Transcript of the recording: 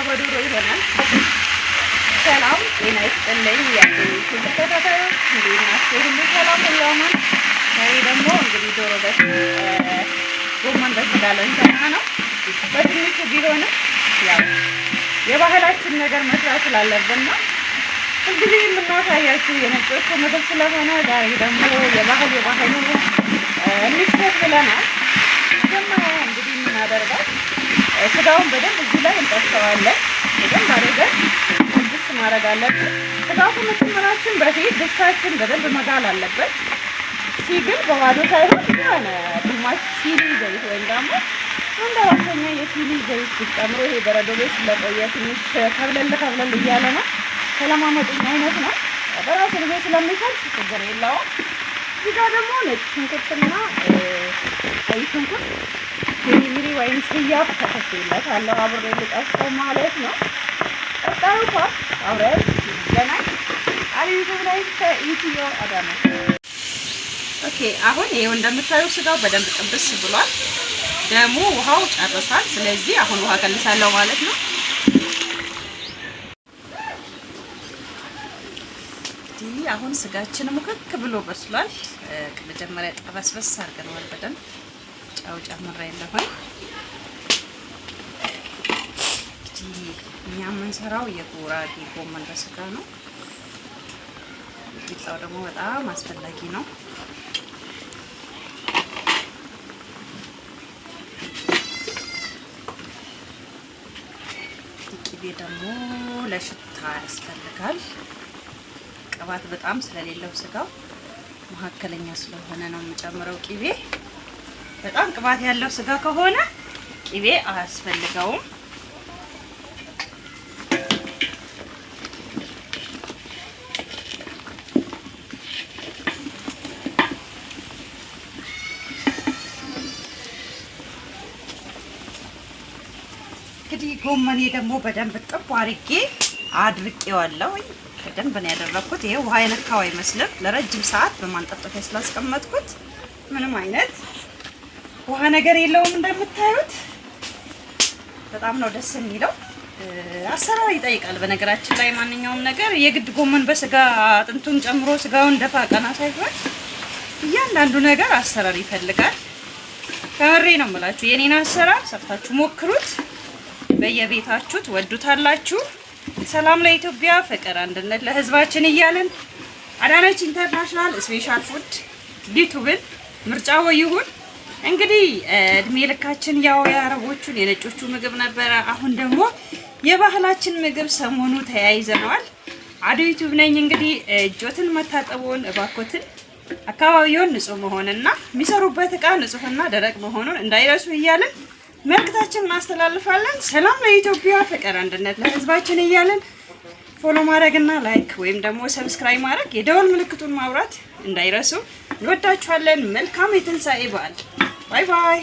በዶሮ ይሆናል። ሰላም ጤና ይስጥልኝ። ተከታታዮች እንዴት ናችሁ? ሁሉ ሰላም ነው? ዛሬ ደግሞ እንግዲህ ዶሮ ጎመን በስጋ ልንሰራ ነው። በትንሹ ቢሆንም ያው የባህላችን ነገር መስራት ስላለብን ነው ሁልጊዜ የምናሳያችሁ የነጮቹ ምግብ ስለሆነ ዛሬ ደግሞ የባህሉ እንክተት ብለናል። መጀመሪያ እንግዲህ የምናደርገው ስጋውን በደንብ እዚህ ላይ እንጠብሰዋለን። በደንብ አድርገን ድስት ማድረግ አለብን። ስጋው ከመጨመራችን በፊት ድስታችን በደንብ መጋል አለበት። ሲግል በባዶ ሳይሆን የሆነ ግማሽ ሲኒ ዘይት ወይም ደግሞ አንድ አራተኛ የሲኒ ዘይት ሲጨምሮ ይሄ በረዶ ቤት ስለቆየ ትንሽ ከብለል እያለ ነው። ሰለማመጡኝ አይነት ነው። በራሱ ጊዜ ስለሚፈልስ ችግር የለውም። እዚህ ጋር ደግሞ ነጭ ሽንኩርትና ቀይ ሽንኩርት ሚሪ ወይም ስያፍ ተከትሎለታለሁ አብሬ ልጠብሰው ማለት ነው። ቀጣዩ ፓርት አብረን ገናኝ አሪፍ ላይ ከኢትዮ አዳማ። ኦኬ አሁን ይሄው እንደምታዩ ስጋው በደንብ ጥብስ ብሏል። ደግሞ ውሃው ጨርሷል። ስለዚህ አሁን ውሃ ቀንሳለሁ ማለት ነው። አሁን ስጋችን ሙክክ ብሎ በስሏል። መጀመሪያ ጠበስበስ አድርገናል በደንብ ጫው ጨምሬያለሁኝ። እኛ የምንሰራው የጉራጌ ጎመን በስጋ ነው። ቂጣው ደግሞ በጣም አስፈላጊ ነው። ቅቤ ደግሞ ለሽታ ያስፈልጋል። ቅባት በጣም ስለሌለው ስጋው መካከለኛ ስለሆነ ነው የምጨምረው ቅቤ። በጣም ቅባት ያለው ስጋ ከሆነ ቅቤ አያስፈልገውም። እንግዲህ ጎመኔ ደግሞ በደንብ ጥብ አድርጌ አድርቄዋለሁ። በደንብ ነው ያደረኩት። ይሄ ውሃ የነካው አይመስልም። ለረጅም ሰዓት በማንጠፍጠፊያ ስላስቀመጥኩት ምንም አይነት ውሃ ነገር የለውም። እንደምታዩት በጣም ነው ደስ የሚለው። አሰራር ይጠይቃል። በነገራችን ላይ ማንኛውም ነገር የግድ ጎመን በስጋ አጥንቱን ጨምሮ ስጋውን ደፋ ቀና ሳይሆን እያንዳንዱ ነገር አሰራር ይፈልጋል። ከምሬ ነው የምላችሁ። የኔን አሰራር ሰርታችሁ ሞክሩት። በየቤታችሁ ትወዱታላችሁ። ሰላም ለኢትዮጵያ፣ ፍቅር አንድነት ለሕዝባችን እያልን አዳነች ኢንተርናሽናል ስፔሻል ፉድ ዩቲዩብን ምርጫው ይሁን። እንግዲህ እድሜ ልካችን ያው የአረቦቹን የነጮቹ ምግብ ነበረ። አሁን ደግሞ የባህላችን ምግብ ሰሞኑ ተያይዘናል። አዶ ዩቲዩብ ነኝ። እንግዲህ እጆትን መታጠቡን እባኮትን አካባቢውን ንጹህ መሆንና የሚሰሩበት እቃ ንጹህና ደረቅ መሆኑን እንዳይረሱ እያልን መልእክታችንን እናስተላልፋለን። ሰላም ለኢትዮጵያ፣ ፍቅር አንድነት ለሕዝባችን እያልን ፎሎ ማድረግና ላይክ ወይም ደግሞ ሰብስክራይብ ማድረግ የደወል ምልክቱን ማብራት እንዳይረሱ። እንወዳችኋለን። መልካም የትንሳኤ በዓል። ባይ ባይ።